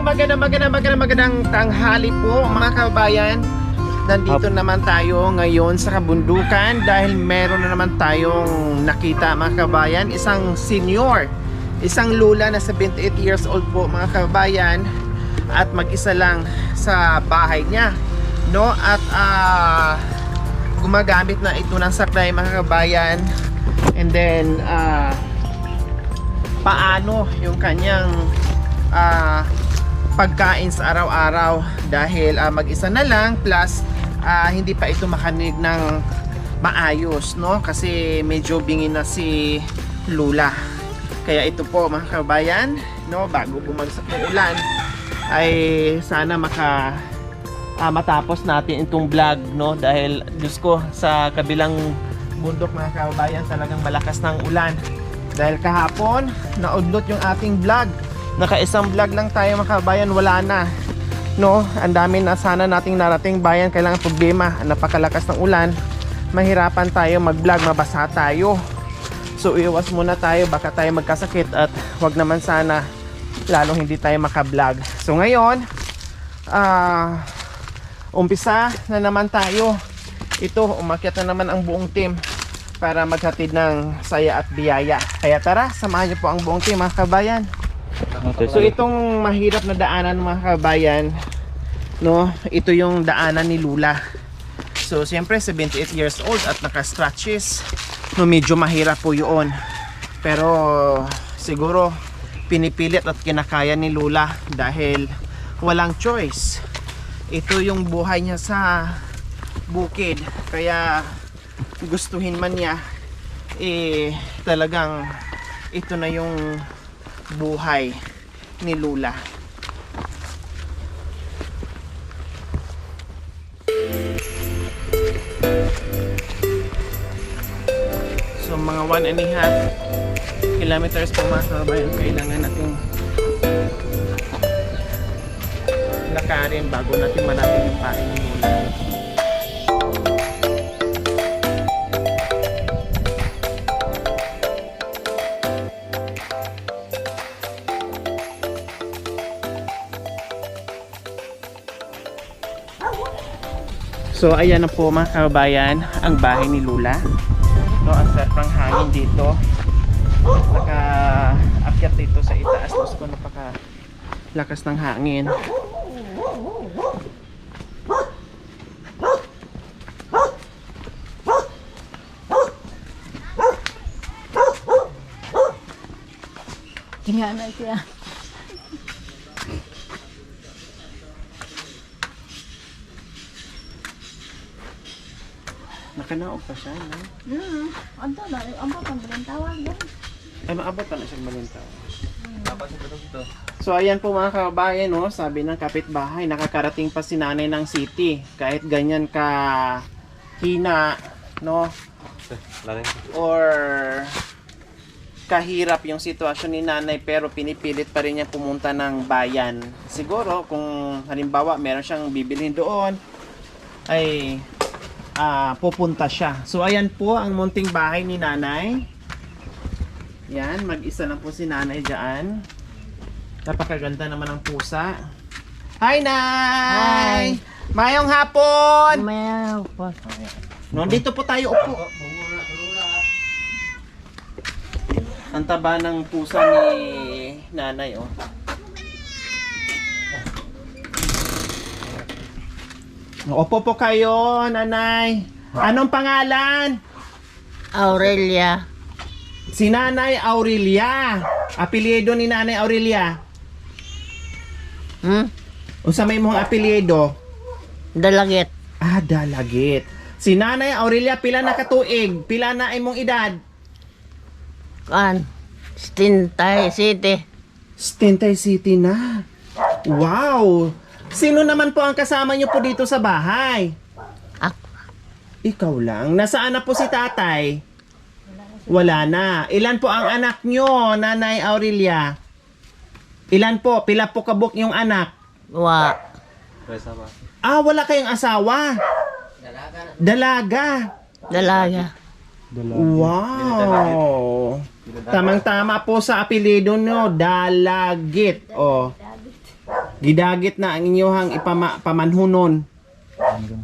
magandang tanghali po mga kabayan. Nandito naman tayo ngayon sa kabundukan dahil meron na naman tayong nakita mga kabayan. Isang senior, isang lula na 78 years old po mga kabayan. At mag-isa lang sa bahay niya, no? At gumagamit na ito ng saklay mga kabayan. And then paano yung kanyang pagkain sa araw-araw dahil mag-isa na lang, plus hindi pa ito makanig ng maayos, no? Kasi medyo bingin na si Lula. Kaya ito po mga kabayan, no, bago bumagsak ng ulan ay sana matapos natin itong vlog, no? Dahil Diyos ko, sa kabilang bundok mga kabayan talagang malakas ng ulan. Dahil kahapon naudlot yung ating vlog. Naka-isang vlog lang tayo mga kabayan, wala na, no? Ang dami na sana nating narating bayan, kailangan problema, napakalakas ng ulan, mahirapan tayo mag-vlog, mabasa tayo. So iwas muna tayo, baka tayo magkasakit, at wag naman sana lalong hindi tayo maka-vlog. So ngayon umpisa na naman tayo. Ito, umakyat na naman ang buong team para maghatid ng saya at biyaya. Kaya tara, samahan niyo po ang buong team mga kabayan. So itong mahirap na daanan mga kabayan, no, ito yung daanan ni Lula. So siyempre 78 years old at naka-scratches, no, medyo mahirap po yun. Pero siguro pinipilit at kinakaya ni Lula dahil walang choice. Ito yung buhay niya sa bukid, kaya gustuhin man niya, talagang ito na yung buhay ni Lula. So mga 1.5 kilometers po mga kabayan kailangan natin lakarin bago natin marating yung bahay ni Lula. So ayan na po mga kabayan ang bahay ni Lula, no? Ang sarap ng hangin dito, naka-akyat dito sa itaas, so napaka-lakas ng hangin. Tingnan na siya. Nakanaog pa siya, no? Anto na, ang pang tawag yan. Ay, maabot pa na siyang balintaw. So ayan po mga kabayan, no? Sabi ng kapitbahay, nakakarating pa si nanay ng city. Kahit ganyan ka hina, no? Or kahirap yung sitwasyon ni nanay, pero pinipilit pa rin niya pumunta ng bayan. Siguro kung halimbawa meron siyang bibilhin doon, ay pupunta siya. So ayan po ang munting bahay ni nanay. Yan, mag-isa lang po si nanay dyan. Napakaganda naman ang pusa. Hi, Nay! Hi! Mayong hapon! Meow. Nandito po tayo, upo. Ang taba ng pusa ni nanay, oh. Upo po kayo, nanay. Anong pangalan? Aurelia. Si Nanay Aurelia. Apelyido ni Nanay Aurelia. Unsa may mong apelyido? Dalagit. Ah, Dalagit. Si Nanay Aurelia pila na katuig? Pila na imong edad? Kan. Stintay City. Stintay City na. Wow! Sino naman po ang kasama niyo po dito sa bahay? Ako. Ikaw lang. Nasaan na po si tatay? Wala na. Ilan po ang anak niyo, Nanay Aurelia? Ilan po? Pila po kabuk yung anak? Wa. Ah, wala kayong asawa? Dalaga. Dalaga. Wow. Tamang-tama po sa apelyido nyo, Dalagit. Oh. Gidagit na ang inyong pamanhunon.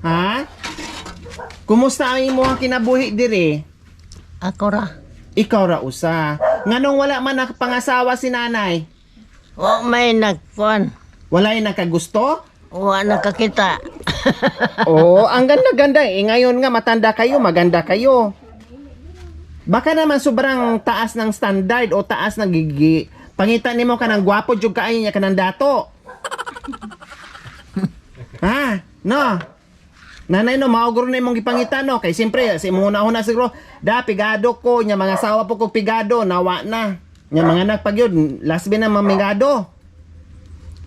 Ha? Kumusta ang inyong kinabuhi dire? Ako ra. Ikaw ra usa. Nganong wala man nakapangasawa si nanay? Wa may nagkuan. Wala yung nakagusto? Wa nakakita. Oo, ang ganda-ganda eh. Ngayon nga matanda kayo, maganda kayo. Baka naman sobrang taas ng standard o taas ng gigi. Pangita nimo ka ng gwapo jud kaayo niya kanang dato. Ha? No. Nanay no, maugro na imong gipangita no. Kay siyempre, si imong una siguro, pigado ko, nya mga asawa po ko pigado, nawa na. Nya mga anak pag yun, last na mamingado.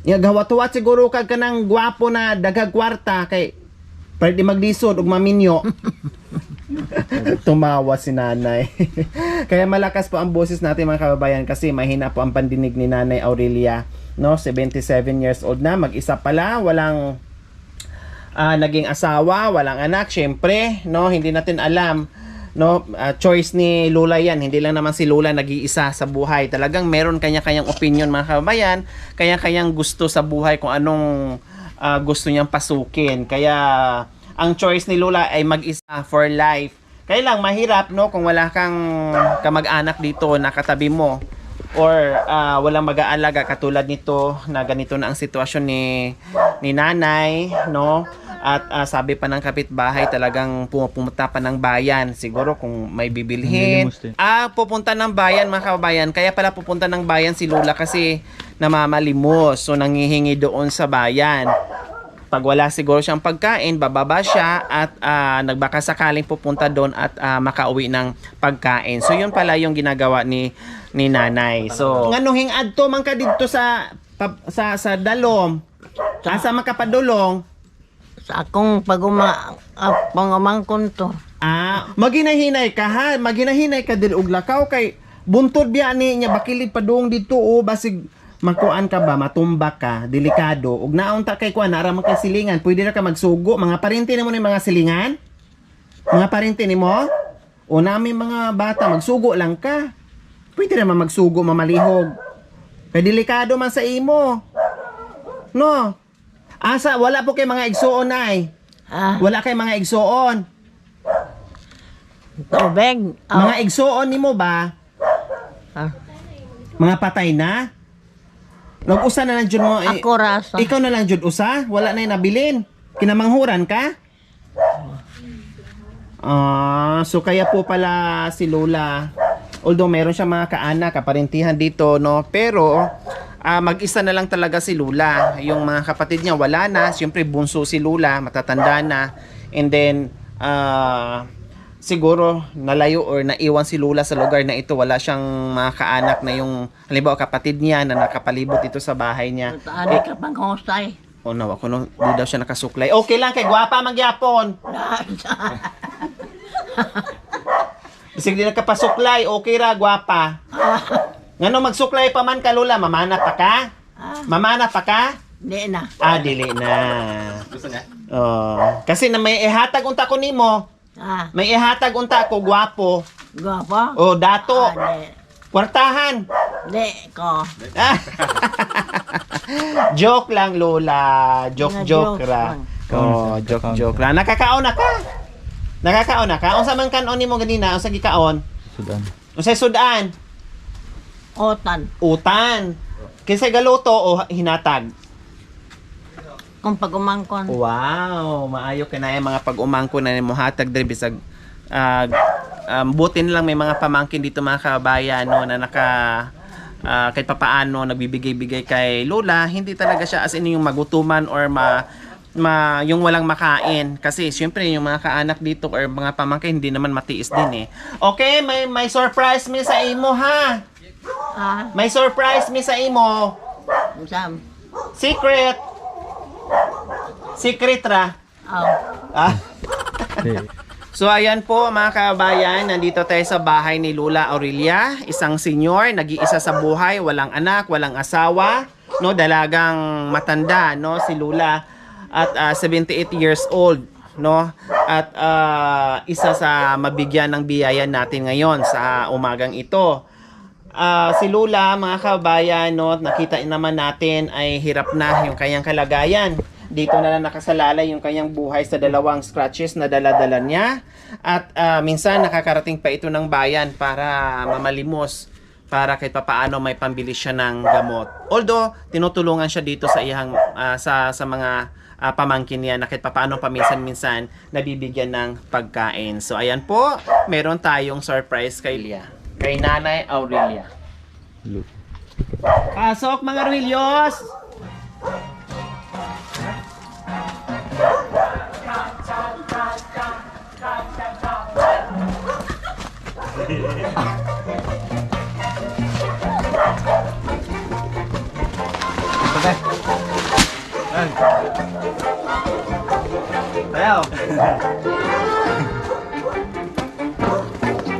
Nya gawat-wat siguro kag kanang gwapo na daghag kwarta kay pwede maglisod og maminyo. Tumawa si nanay. Kaya malakas po ang boses natin mga kababayan kasi mahina po ang pandinig ni Nanay Aurelia, no? 77 years old na, mag-isa pala, walang naging asawa, walang anak, syempre, no? Hindi natin alam, no? Choice ni Lola yan, hindi lang naman si Lola nag-iisa sa buhay. Talagang meron kanya-kanyang opinion mga kababayan, kanya-kanyang gusto sa buhay kung anong gusto niyang pasukin. Kaya ang choice ni Lola ay mag-isa for life. Kaya lang mahirap no kung wala kang kamag-anak dito na katabi mo or walang mag-aalaga katulad nito na ganito na ang sitwasyon ni nanay, no? At sabi pa ng kapitbahay talagang pumunta pa ng bayan siguro kung may bibilhin. Pupunta ng bayan mga kababayan. Kaya pala pupunta ng bayan si Lola kasi namamalimos. So nangihingi doon sa bayan. Pag wala siguro siyang pagkain, bababa siya at nagbaka sakaling pupunta doon at makauwi ng pagkain. So yun pala yung ginagawa ni nanay. So nganuhing adto man ka dito sa dalom. Asa makapadulong? Sa akong pangumangkon to. Maginahinay ka ha. Maginahinay ka dil og lakaw kay buntod biya ni nya bakilid padung dito o basig magkuan ka ba, matumbak ka, delikado. Ug naunta kay kuan, nara man kay silingan, pwede ra ka magsugo. Mga parente nimo ni mga silingan? Mga parente nimo? O nami mga bata, magsugo lang ka. Pwede naman magsugo, mamalihog. Kay delikado man sa imo. No? Asa, wala po kay mga igsuon ay. Wala kay mga igsuon. Tubig. Mga igsuon nimo ba? Mga patay na? Nag-usa na lang jud mo. Ako rasa. Ikaw na lang jud usa? Wala na yung nabilin? Kinamanghuran ka? So kaya po pala si Lola, although meron siya mga kaanak, kaparentihan dito, no? Pero mag-isa na lang talaga si Lola. Yung mga kapatid niya wala na. Siyempre bunso si Lola, matatanda na. And then siguro nalayo or naiwan si Lola sa lugar na ito. Wala siyang mga kaanak na yung halimbawa kapatid niya na nakapalibot ito sa bahay niya. Taani ka pang hostay. Nawa ko no, di daw siya nakasuklay. Okay lang kay gwapa magyapon. Bisig di nakapasuklay, okay ra gwapa. Ngano magsuklay pa man ka Lola, mamana pa ka? Mamana pa ka? Di na. Dili na. Gusto nga? Kasi na may ihatag unta ko nimo. May ihatag unta ko gwapo. Gwapo? Dato. Kwartahan. Di ko. Joke lang Lola. Joke ra. Joke ra. Nakakaon na ka? Nakakaon na ka? Unsa man kanon nimo ganina? Unsa gikaon? Sudan. Unsay sudan? Utan. Kinsa galuto o hinatag? Kung pagumangkon. Wow, maayo ka na yung mga pag-umangko na mo hatag diri bisag butin lang may mga pamangkin dito mga kabayan no na kahit papaano nagbibigay-bigay kay Lola, hindi talaga siya as in yung magutuman or yung walang makain kasi syempre yung mga kaanak dito or mga pamangkin hindi naman matiis din eh. Okay, may surprise mi sa imo ha. May surprise mi sa imo. Sam. Secret ra. So ayan po mga kabayan, nandito tayo sa bahay ni Lola Aurelia, isang senyor, nag-iisa sa buhay, walang anak, walang asawa, no, dalagang matanda, no, si Lola at 78 years old, no, at isa sa mabigyan ng biyaya natin ngayon sa umagang ito. si Lula, mga kabayan, no, nakita naman natin ay hirap na yung kanyang kalagayan. Dito na lang nakasalalay yung kanyang buhay sa dalawang scratches na dala-dala niya. At minsan nakakarating pa ito ng bayan para mamalimos, para kahit papaano may pambili siya ng gamot. Although, tinutulungan siya dito sa iyang sa mga pamangkin niya na kahit papaano paminsan-minsan nabibigyan ng pagkain. So ayan po, meron tayong surprise kay Lia. Kay Nanay Aurelia. Pasok mga Aurelios!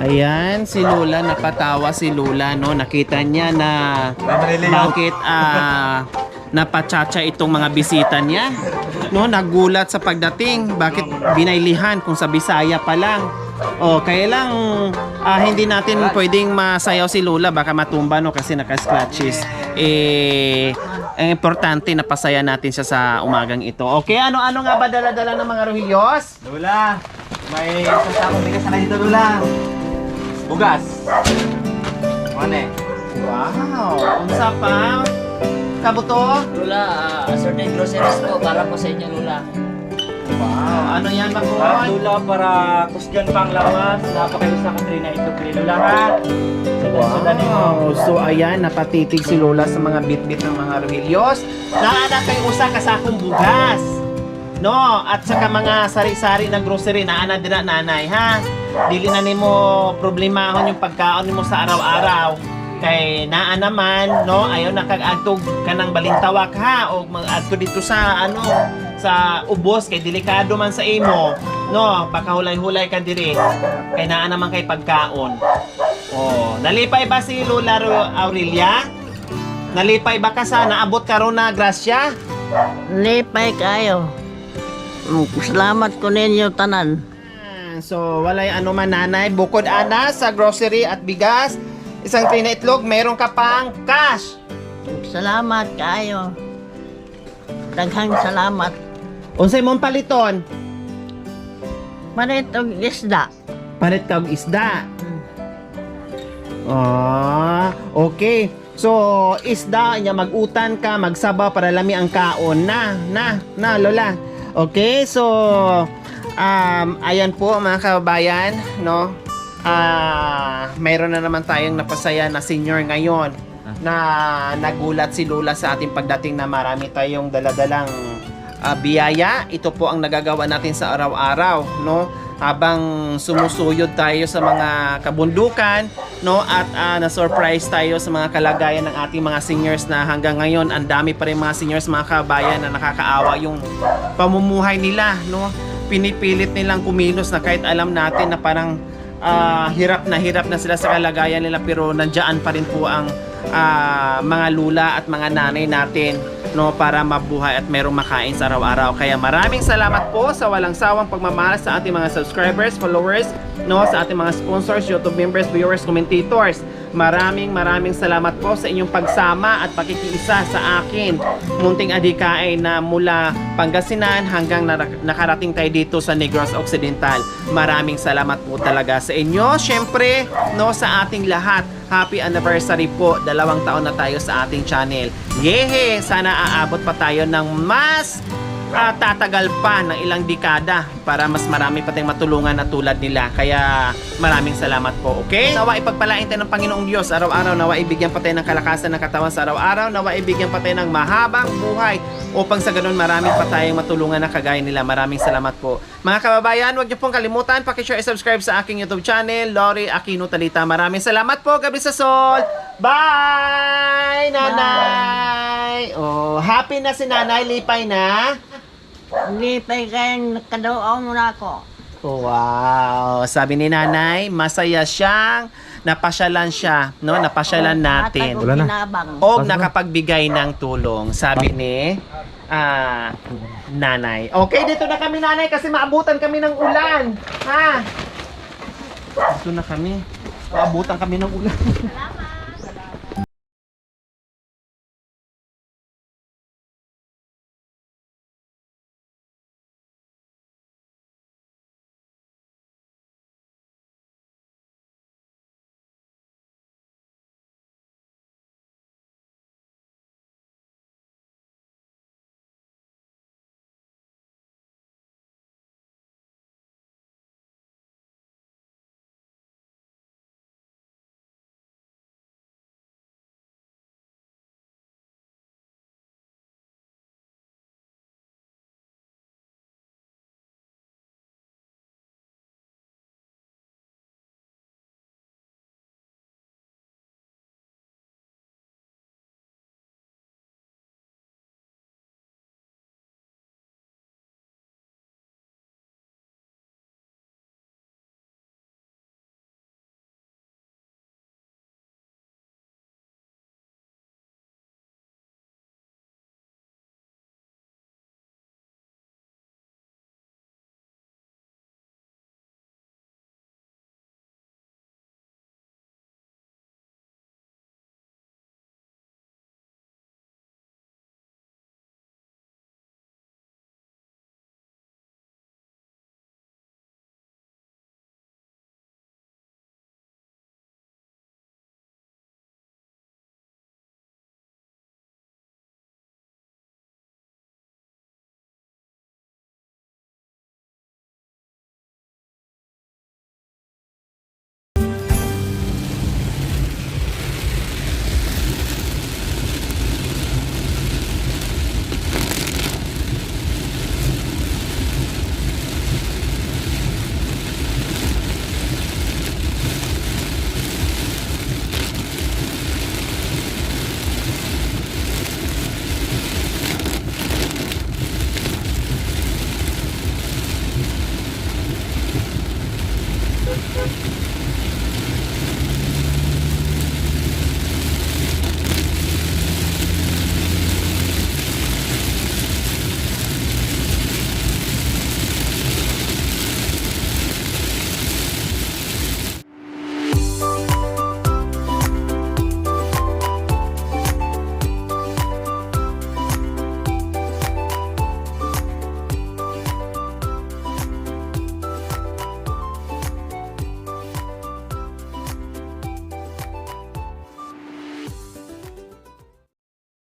Ayan, si Lula, napatawa si Lula, no? Nakita niya na bakit napachacha itong mga bisita niya. No, nagulat sa pagdating, bakit binailihan kung sa Bisaya pa lang. Oh, kaya lang hindi natin pwedeng masayaw si Lula, baka matumba, no, kasi naka-scratches. Importante na pasaya natin siya sa umagang ito. Okay, ano nga ba dala-dala ng mga Rohilios? Lula, may sasakong bigas na dito, Lula. Bugas. Mane. Wow, unsa pa? Kabuto? Lula, certain groceries po para po sa inyo, Lula. Wow, ano yan, Makoy? Lula, para kusgan pang lawas. Napakayo sa country na ito, Lula, ha? Wow, so ayan, napatitig si Lola sa mga bit-bit ng mga Rohilios. Naana kayo usa kasakong bugas. No, at saka mga sari-sari na grocery naana dira nanay, ha? Dili na nimo problemahon yung pagkaon nimo sa araw-araw. Kay naa naman, no, ayo nakag-agtog kanang balintawak, ha, o mag-agto dito sa sa ubos kay delikado man sa imo, no, baka hulay-hulay ka diri. Kay naa naman kay pagkaon. Oh, nalipay ba si Lola Aurelia? Nalipay ba ka sa naabot karon na grasya? Lipay kayo. Salamat ko ninyo tanan. So, walay ano man nanay, bukod ana sa grocery at bigas, isang tray na itlog, meron ka pang cash. Salamat kayo. Daghang salamat. Unsay mong paliton? Manitong isda. Palit ka og isda. Okay. So, isda nya magutan ka, magsabaw para lami ang kaon na Lola. Okay, so ayan po mga kababayan, no? Mayroon na naman tayong napasaya na senior ngayon na nagulat si Lola sa ating pagdating na marami tayong daladalang biyaya. Ito po ang nagagawa natin sa araw-araw, no? Habang sumusuyod tayo sa mga kabundukan, no, at na-surprise tayo sa mga kalagayan ng ating mga seniors na hanggang ngayon ang dami pa rin mga seniors, mga kabayan, na nakakaawa yung pamumuhay nila, no. Pinipilit nilang kumilos na kahit alam natin na parang hirap na sila sa kalagayan nila, pero nandiyan pa rin po ang mga lula at mga nanay natin, no, para mabuhay at merong makain sa araw-araw. Kaya maraming salamat po sa walang sawang pagmamahal sa ating mga subscribers, followers, no, sa ating mga sponsors, YouTube members, viewers, commentators. Maraming salamat po sa inyong pagsama at pakikiisa sa akin, munting adhikain na mula Pangasinan hanggang nakarating tayo dito sa Negros Occidental. Maraming salamat po talaga sa inyo. Syempre, no, sa ating lahat, happy anniversary po. 2 taon na tayo sa ating channel. Yehe! Sana aabot pa tayo ng mas tatagal pa ng ilang dekada para mas marami pa tayong matulungan na tulad nila. Kaya maraming salamat po, okay? Nawa ipagpalain tayo ng Panginoong Diyos araw-araw. Nawa ibigyan pa tayo ng kalakasan ng katawan sa araw-araw. Nawa ibigyan pa tayo ng mahabang buhay upang sa ganun marami pa tayong matulungan na kagaya nila. Maraming salamat po. Mga kababayan, huwag niyo pong kalimutan, pakishare and subscribe sa aking YouTube channel, Lori Aquino Talita. Maraming salamat po. Gabi sa Sol. Bye, Nanay! Oh, happy na si Nanay. Lipay na. Lipay kayong nakadoaw mo na ako. Wow! Sabi ni Nanay, masaya siyang napasyalan siya, no? Napasyalan natin. Wala na. O nakapagbigay ng tulong. Sabi ni Nanay. Okay, dito na kami, Nanay, kasi maabutan kami ng ulan. Ha? Dito na kami. Maabutan kami ng ulan.